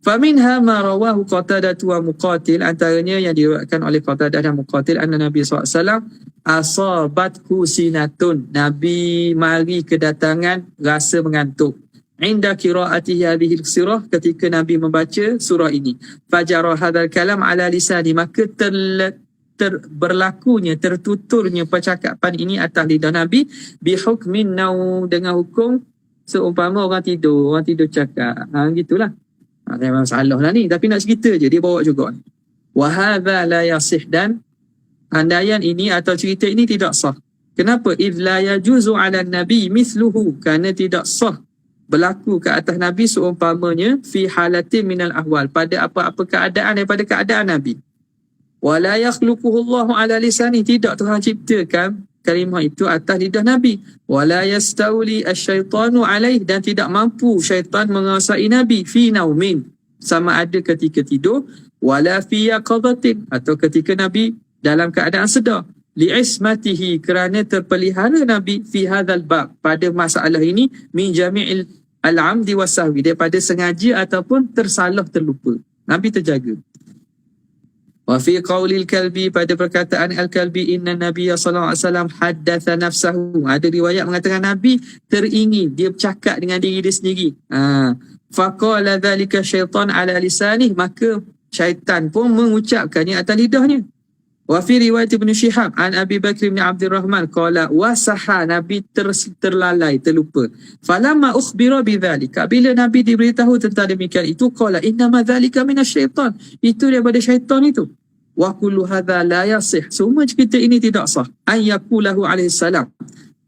Faminha ma rawahu Qatadah wa Muqatil, antaranya yang diriwayatkan oleh Qatadah dan Muqatil, anna Nabi SAW asabathu sinatun, Nabi mari kedatangan rasa mengantuk. Inda qiraatihi hadhihi surah, ketika Nabi membaca surah ini. Fajara hadzal kalam ala lisani, maka tertuturnya percakapan ini atas lidah Nabi, bihukmin nau, dengan hukum seumpama orang tidur cakap. Gitulah. Memang salah lah ni, tapi nak cerita je, dia bawa juga. Wa hadza la yasih, dan andaian ini atau cerita ini tidak sah. Kenapa? Idz la yajuzu 'ala nabi mithluhu, kerana tidak sah berlaku ke atas Nabi seumpamanya fi halatin minal ahwal, pada apa-apa keadaan daripada keadaan Nabi. Wala yakhluquhullahu ala lisani, tidak Tuhan ciptakan kalimah itu atas lidah Nabi. Wala yastauli asyaitanu alaih, dan tidak mampu syaitan menguasai Nabi fi naumin, sama ada ketika tidur, wala fi yaqadatin, atau ketika Nabi dalam keadaan sedar, li'ismatihi, kerana terpelihara Nabi fi hadzal bab, pada masalah ini, min jami'il al-amdi was-sahwi, daripada sengaja ataupun tersalah terlupa. Nabi terjaga. Wa fi qaulil kalbi, pada perkataan al-kalbi, inna nabiyya sallallahu alaihi wasallam haddatha nafsahu, ada riwayat mengatakan Nabi teringin, dia bercakap dengan diri dia sendiri. Faqala dhalika syaitan ala lisanih, maka syaitan pun mengucapkannya atas lidahnya. Wa fi riwayat Ibn Shihab an Abi Bakr bin Abdul Rahman qala wasaha, Nabi terlalai, terlupa. Falamma ukhbira bidzalika, bila Nabi diberitahu tentang demikian itu, qala innama dzalika minasyaitan, itu daripada syaitan itu. Wa kullu hadza la yasih, semua cerita ini tidak sah. An yaqulahu alaihi salam,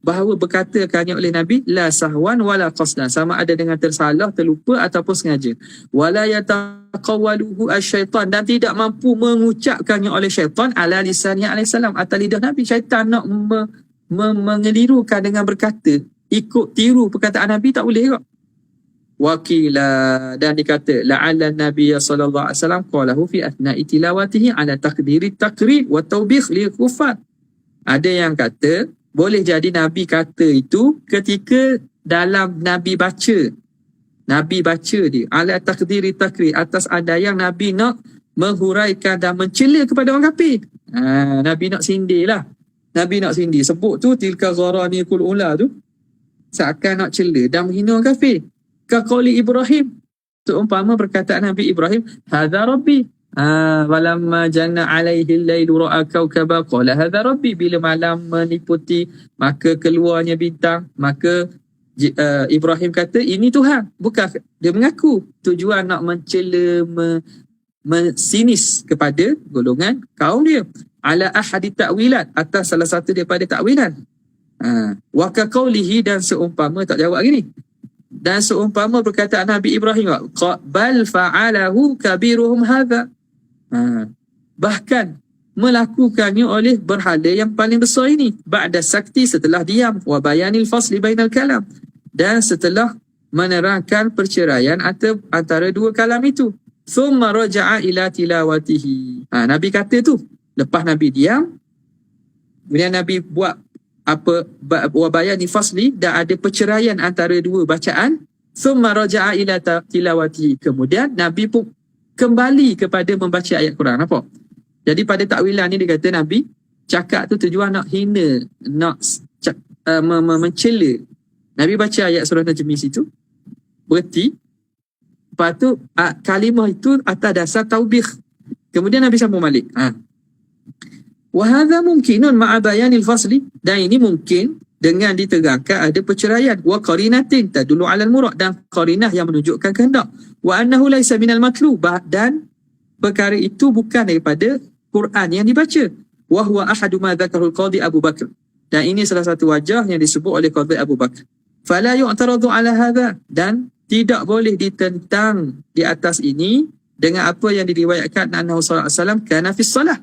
bahawa berkatakannya oleh Nabi, la sahwan wala qasdan, sama ada dengan tersalah, terlupa ataupun sengaja. Wala yataqawwaluhu asyaitan, dan tidak mampu mengucapkannya oleh syaitan ala lisannya alaihi salam, atas lidah Nabi. Syaitan nak mengelirukan dengan berkata, ikut tiru perkataan Nabi, tak boleh kok. Wakila, dan dikata la'alla Nabi sallallahu alaihi wasallam qalahu fi athna'i tilawatihi ala taqdiri taqrir wa tawbikh lil kufar. Ada yang kata boleh jadi Nabi kata itu ketika dalam Nabi baca dia ala taqdiri taqrir, atas ada yang Nabi nak menghuraikan dan mencela kepada orang kafir. Nabi nak sindir lah. Nabi nak sindir, sebut tu tilka gharani kul ula tu, seakan nak cela dan menghina orang kafir. Kaqauli Ibrahim, seumpama perkataan Nabi Ibrahim, hadza rabbi, walamma janna alaihi al-lailu ra'a kawkaba qala hadza rabbi, bila malam meliputi maka keluarnya bintang, maka Ibrahim kata ini Tuhan. Bukan dia mengaku tujuan nak mencela, sinis kepada golongan kaum dia, ala ahadi ta'wilat, atas salah satu daripada ta'wilan. Wa kaqaulihi, dan seumpama, tak jawab gini, dan seumpama perkataan Nabi Ibrahim, bal fa'alahu kabiruhum hadha, bahkan melakukannya oleh berhala yang paling besar ini, ba'da sakti, setelah diam, wa bayanil fasli bainal kalam, dan setelah menerangkan perceraian antara dua kalam itu. Thumma raja'a ila tilawatihi, Nabi kata tu lepas Nabi diam, kemudian Nabi buat apa, wabayani fasli, dan ada perceraian antara dua bacaan. Thumma raja'a ila tilawati, kemudian Nabi pun kembali kepada membaca ayat Quran. Nampak? Jadi pada takwilan ni dia kata Nabi cakap tu tujuan nak hina, nak mencela. Nabi baca ayat surah Najm situ, berhenti, lepas tu kalimah itu atas dasar taubikh, kemudian Nabi sambung balik. Wa hadha mumkinun ma'a bayanil fasli, dan ini mungkin dengan diterangkan ada perceraian. Wa qarinatin tadullu 'ala al-murad, dan qarinah yang menunjukkan kehendak. Wa annahu laysa minal matlub, dan perkara itu bukan daripada Quran yang dibaca. Wa huwa ahadu ma dzakarahu al-qadhi Abu Bakr, dan ini salah satu wajah yang disebut oleh Qadhi Abu Bakr. Fala yu'taradu 'ala hadha, dan tidak boleh ditentang di atas ini dengan apa yang diriwayatkan annahu sallallahu alaihi wasallam kana fi shalah,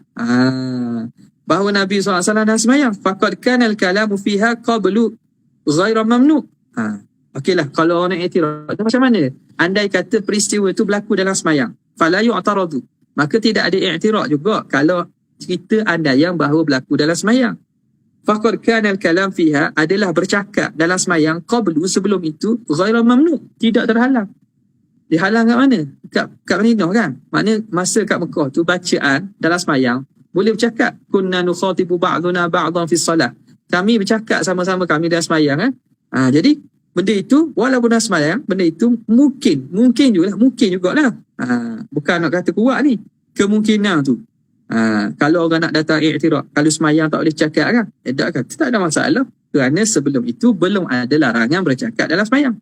bahawa Nabi sallallahu alaihi wasallam dah sembahyang. Faqad kana al-kalamu fiha qablu ghaira mamnu. Okeylah, kalau orang iktiraf macam mana? Andai kata peristiwa itu berlaku dalam sembahyang, fala yu'taradu, maka tidak ada iktiraf juga kalau cerita andaian bahawa berlaku dalam sembahyang. Faqad kana al-kalam fiha, adalah bercakap dalam sembahyang, qablu, sebelum itu, ghaira mamnu, tidak terhalang. Dihalang kat mana? Kat Madinah kan? Maknanya masa kat Mekah tu bacaan dalam sembahyang boleh bercakap. Kunna nukhatibu ba'duna ba'dan fi shalah, kami bercakap sama-sama kami dalam sembahyang kan? Jadi benda itu walaupun dalam sembahyang, benda itu mungkin jugalah. Bukan nak kata kuat ni, kemungkinan tu. Kalau orang nak datang iktiraf, kalau sembahyang tak boleh cakap kan? Tak ada masalah, kerana sebelum itu belum ada larangan bercakap dalam sembahyang.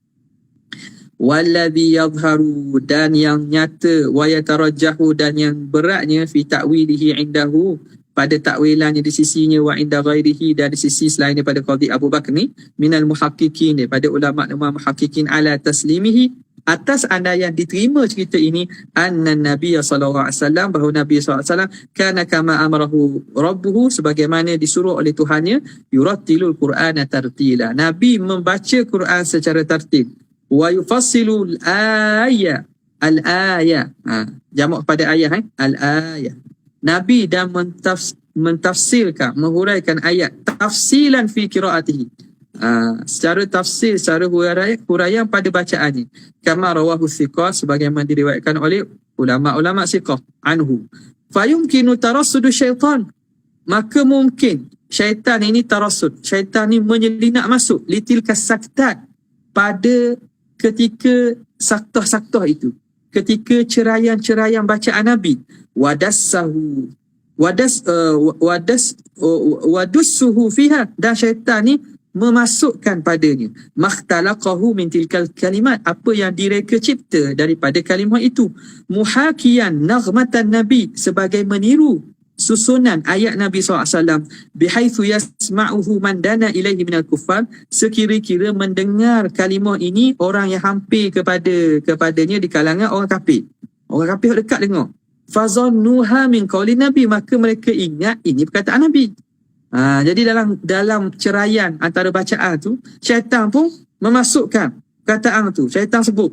Walladhi yadhharu, dan yang nyata, wa yatarajjahu, dan yang beratnya, fi ta'wilihi indahu, pada takwilannya di sisinya, wa inda ghairihi, dan di sisi selain daripada Qadhi Abu Bakar ni, minal muhaqqiqin, daripada ulama-ulama muhaqqiqin, ala taslimihi, atas andaian diterima cerita ini, anna Nabi sallallahu alaihi wasallam, bahawa Nabi sallallahu alaihi wasallam kana kama amarahu rabbuhu, sebagaimana disuruh oleh Tuhannya, yurattilul Qur'ana tartila, Nabi membaca Quran secara tartil, wa yufassilul ayat, al-ayat, jamak pada ayat, al-ayat, Nabi dan mentafsirkan, menghuraikan ayat, tafsilan fi qiraatihi, secara tafsir, secara huraian pada bacaannya, kama rawahu thiqah, sebagaimana diriwayatkan oleh ulama-ulama thiqah anhu. Fayumkinu tarassudu syaitan, maka mungkin syaitan ini tarassud, syaitan ini menyelinap masuk, litilka saktat, pada ketika saktah-saktah itu, ketika ceraian-ceraian bacaan Nabi, wadussuhu fiha, dan syaitan ni memasukkan padanya, makhtalaqahu min tilkal kalimat, apa yang direka cipta daripada kalimah itu, muhakiyan naghmatan Nabi, sebagai meniru susunan ayat Nabi SAW, bihaitsu yasma'uhu man dana ilaihi minal kuffar, sekira-kira mendengar kalimah ini orang yang hampir kepadanya di kalangan orang kafir. Orang kafir dekat dengar. Fazannuha min qauli Nabi, maka mereka ingat ini perkataan Nabi. Jadi dalam ceraian antara bacaan tu, syaitan pun memasukkan perkataan tu. Syaitan sebut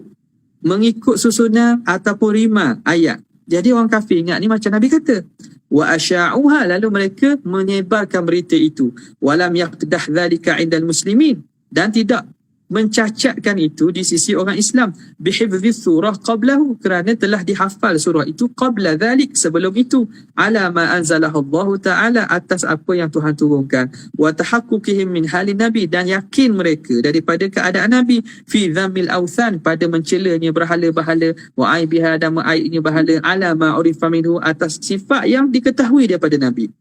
mengikut susunan ataupun rima ayat. Jadi orang kafir ingat ni macam Nabi kata. Wa asya'uha, lalu mereka menyebarkan berita itu. Walam yaqdah dzalika 'indal muslimin, dan tidak mencacatkan itu di sisi orang Islam, bihifdhis surah qablahu, kerana telah dihafal surah itu qabla dzalik, sebelum itu, ala ma anzalahu Allah Ta'ala, atas apa yang Tuhan turunkan, wa tahaqquqihim min halin Nabi, dan yakin mereka daripada keadaan Nabi, fi dhammil awthan, pada mencelanya berhala-berhala, wa aibiha, dan mengaibnya berhala, ala ma urifa minhu, atas sifat yang diketahui daripada Nabi.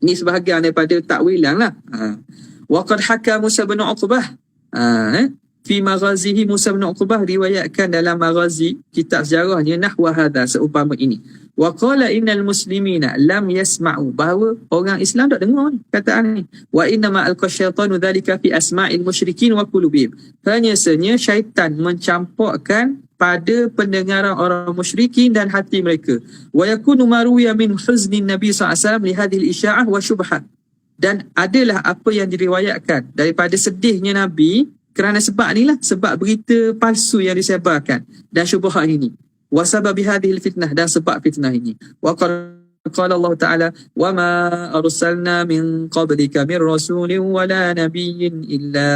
Ini sebahagian daripada takwilan lah. Wa qad haka Musa bin Uqbah, fi maghazihi, Musa bin Uqbah riwayatkan dalam maghazi, kitab sejarahnya, nahwa hadha, seumpama ini. Wa qala innal muslimina lam yasma'u, bahawa orang Islam tak dengar ni kataan ni. Wa inna ma alqasyaitanu dhalika fi asma'il musyrikin wa qulubihim, hanya sahaja syaitan mencampurkan pada pendengaran orang musyrikin dan hati mereka. Wa yakunu maruya min huznin Nabi SAW li hadhihi al-isya'ah wa syubhat, dan adalah apa yang diriwayatkan daripada sedihnya Nabi kerana sebab inilah, sebab berita palsu yang disebarkan dan syubhat ini, wa sabab hadhihi fitnah, dan sebab fitnah ini. Wa qala Allah Ta'ala, wa ma arsalna min qablika min rasulin wa la nabiyyin illa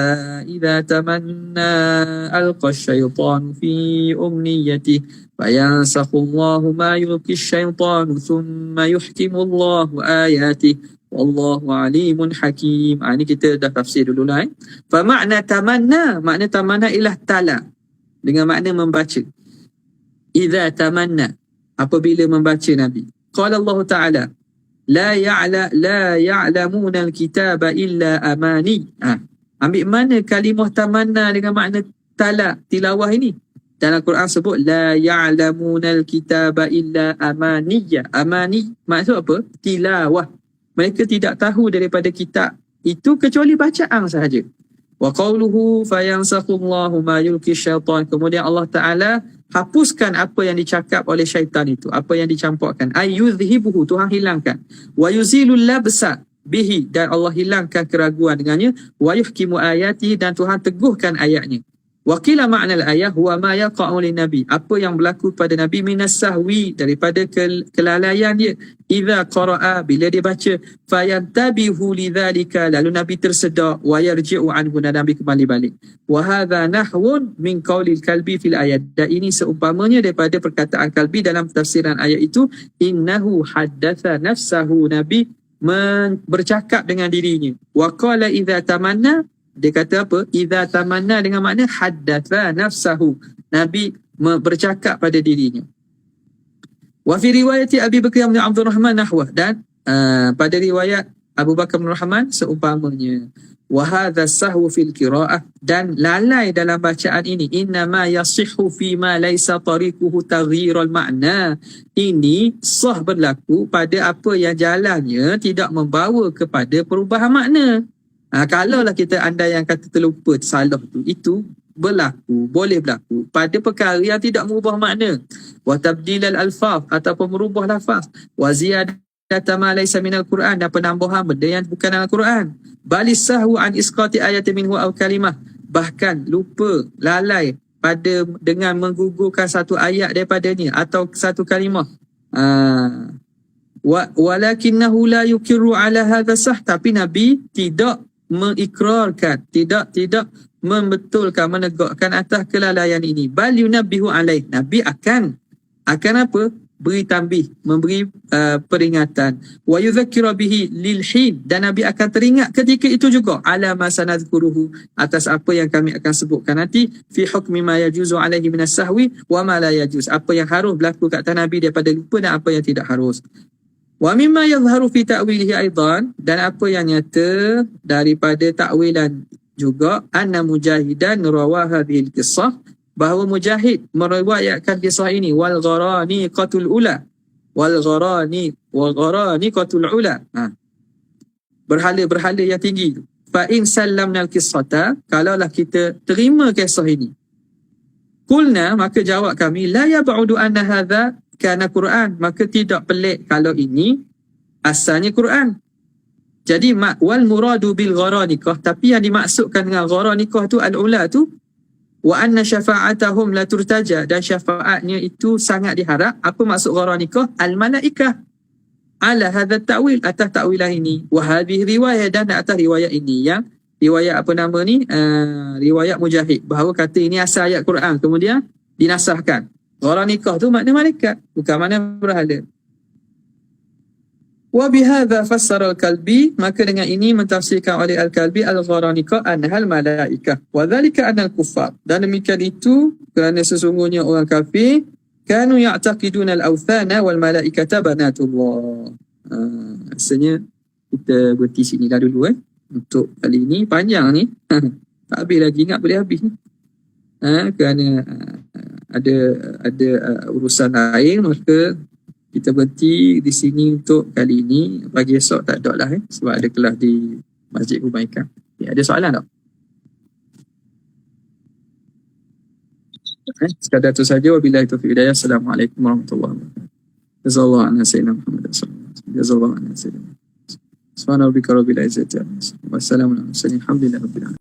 idza tamanna alqa asy-syaitanu fi umniyatihi fayansakhu Allahu ma yulqi asy-syaitanu thumma yuhkimu Allahu ayatihi wallahu alimun hakim. Ini kita dah tafsir dulu lah. Fa makna tamanna, makna tamanna ialah tala, dengan makna membaca. Idza tamanna, apabila membaca Nabi. Qala Allah Ta'ala, la ya'lamuna al-kitaba illa amani. Ambil mana kalimah tamanna dengan makna tala, tilawah ini. Dalam Quran sebut la ya'lamuna al-kitaba illa amaniya. Amani maksud apa? Tilawah. Mereka tidak tahu daripada kitab itu kecuali bacaan sahaja. Wa qawluhu fayansakhullahu ma yulqi syaitan, kemudian Allah Ta'ala hapuskan apa yang dicakap oleh syaitan itu, apa yang dicampurkan. Ayyudhibuhu, Tuhan hilangkan. Wa yuzilul labsa bihi, dan Allah hilangkan keraguan dengannya. Wa yuhkimu ayati, dan Tuhan teguhkan ayatnya. Wa qila ma'nal ayah huwa ma yaqa'u lin nabi, apa yang berlaku pada Nabi, minas sahwi, daripada kelalaian dia, idza qara'a, bila dia baca, fayantabihu lidzalika, lalu Nabi tersedar, wa yarji'u anhu, dan Nabi kembali balik. Wa hadha nahwun min qaulil kalbi fil ayat, dan ini seumpamanya daripada perkataan Kalbi dalam tafsiran ayat itu, innahu haddatha nafsahu, Nabi bercakap dengan dirinya. Wa qala idza tamanna, dia kata apa? Idza tamanna dengan makna haddatha nafsahu, Nabi bercakap pada dirinya. Wa fi riwayati Abi Bakar bin Abdul Rahman nahwa, dan pada riwayat Abu Bakar bin Rahman seumpamanya. Wa hadha sahwu fil qiraah, dan lalai dalam bacaan ini innama yasihhu fi ma laysa tariquhu taghyirul makna. Ini sah berlaku pada apa yang jalannya tidak membawa kepada perubahan makna. Kalaulah kita andai yang kata terlupa salah tu, itu berlaku, boleh berlaku pada perkara yang tidak mengubah makna. Wa tabdilal alfaz, ataupun merubah lafaz. Wa ziyadata ma laysa minal Quran, dan penambahan benda yang bukan dalam Quran. Balis sahwu an isqati ayatin minhu aw kalimah, bahkan lupa, lalai pada dengan menggugurkan satu ayat daripadanya atau satu kalimah. Walakinnahu la yukirru ala hadha sah, tapi Nabi tidak mengikrarkan, tidak membetulkan, menegakkan atas kelalaian ini. Bal yunabbihu alaih, Nabi akan apa? Beri tanbih, memberi peringatan. Wa yudhakkiru bihi lil hin, dan Nabi akan teringat ketika itu juga ala ma sanadhkuruhu, atas apa yang kami akan sebutkan nanti, fi hukmi ma yajuzu alaihi minas sahwi wa ma la yajuz, apa yang harus berlaku kat Nabi daripada lupa dan apa yang tidak harus. Wa mimma yadhharu fi ta'wilihi aidan, dan apa yang nyata daripada takwilan juga, anna Mujahidan rawa hadhihi al-qissah, bahawa Mujahid meriwayatkan kisah ini, wal gharani qatul ula, berhala-berhala yang tinggi. Fa in sallamna al-qissata, kalaulah kita terima kisah ini, qulna, maka jawab kami, la yab'udu anna hadha kana Quran, maka tidak pelik kalau ini asalnya Quran. Jadi wal muradu bil gharanikah, tapi yang dimaksudkan dengan gharanikah tu al-ula tu, wa anna syafa'atahum la turtaja, dan syafaatnya itu sangat diharap. Apa maksud gharanikah? Al-malaikah ala hadha ta'wil, atas ta'wilah ini. Wa hadhihi riwayah, dan atas riwayat ini, yang riwayat apa nama ni, riwayat Mujahid, bahawa kata ini asal ayat Quran kemudian dinasahkan. Gharanikah tu makna malaikat, bukan makna berhala. Wa bihadza fassara al-Kalbi, maka dengan ini mentafsirkan oleh al-Kalbi al-gharanikah annahal malaikah wa dhalika annal kuffar, dan demikian itu kerana sesungguhnya orang kafir kanu ya'taqiduna al-awthana wal malaikata banatullah. Rasanya kita berhenti sini dah dulu untuk kali ini, panjang ni. Tak habis lagi, ingat boleh habis ni. Kerana ada urusan lain, maka kita berhenti di sini untuk kali ini. Pagi esok tak ada lah sebab ada kelas di Masjid Kebaikan. Ada soalan tak? Sekadar itu saja. Wabillahi taufiq hidayah. Assalamualaikum warahmatullahi wabarakatuh. Jazakallahu anna sayyidina Muhammad sallallahu alaihi wasallam. Jazakallahu anna sayyidina. Subhana rabbika rabbil izzati amma yasifun. Wassalamu ala mursalin. Alhamdulillahi rabbil alamin.